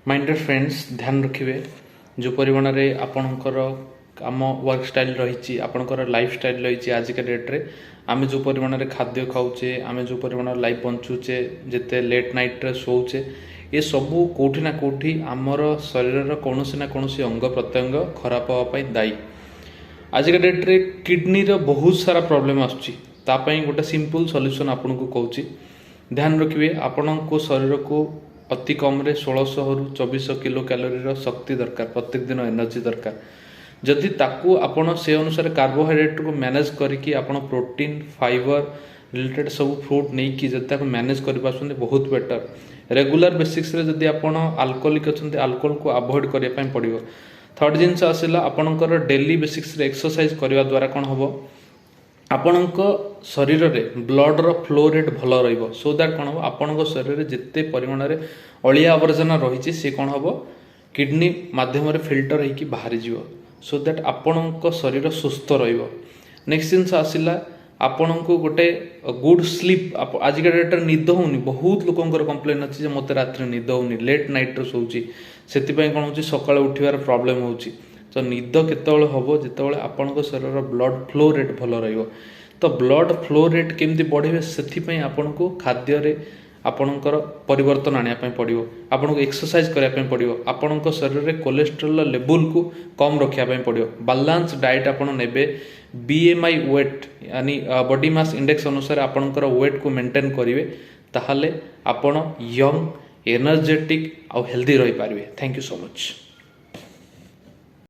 Minded friends ध्यान रखिए जो परिमाण रे आपणकर आम वर्क स्टाइल रही आपणकर लाइफ स्टाइल रही आजिका डेट्रे आम जो परिमाण रे खाद्य खाऊचे आम जो परिमाण लाइफ बंचुचे जिते लेट नाइट रे शोचे ये सबू कोठी ना कोठी आमर शरीर कौन ना कौन अंग प्रत्यंग खराब होगापाई दायी। आजिका डेट्रे किडनी रो बहुत सारा प्रॉब्लम आसुच्ची गोटे सिंपल सॉल्यूशन आपन को कहूँ। ध्यान रखिए आपण को शरीर को अति कम रे 1600 रु 2400 किलो कैलोरी शक्ति दरकार प्रत्येक दिन एनर्जी दरकार। जदि ताकू आपण से अनुसार कार्बोहाइड्रेट को मैनेज करके आपण प्रोटीन फाइबर रिलेटेड सब फ्रूट नहीं कि जब मैनेज कर बहुत बेटर। रेगुलर बेसिक्स रे जदि आपण अल्कोहलिक अच्छा अल्कोहल को अवॉइड करने पड़ो। थर्ड जिनस आसला आपणकर डेली बेसिक्स रे एक्सरसाइज करने द्वारा कौन हम आपणक शरीर में ब्लड रो फ्लो रेट भल रहिबो सो दैट कौन हम आपणक शरीर में जिते परिमाण रे अलिया आवर्जना रही सी कौन हम किडनी माध्यम फिल्टर होगी बाहरी जीव सो दैट आपणक शरीर सुस्थ रहिबो। नेक्स्ट जिनस आसला आपण को गोटे गुड स्लीप आजिका डेट निद होनी बहुत लोकंर कंप्लेन अच्छी मत रात निद होनी लेट नाइट शोची से कौन हो सका उठार प्रॉब्लम हो तो निद केतବେଳେ हम जिते आपण शरीर ब्लड फ्लो रेट भल रहिबो। तो ब्लड फ्लो रेट केमती बढ़े से आपण को खाद्य आपणकर परिवर्तन आने पड़ो आपन को एक्सरसाइज करने पड़ो आपण शरीर में कोलेस्ट्रोल लेवल को कम रखापी पड़ो। बालांस डाइट आपड़ ने BMI वेट यानी बॉडी मास इंडेक्स अनुसार आपणकर वेट को मेंटेन करेंगे ताहले आपण यंग एनर्जेटिक आउ हेल्दी रही पारे। Thank you so much.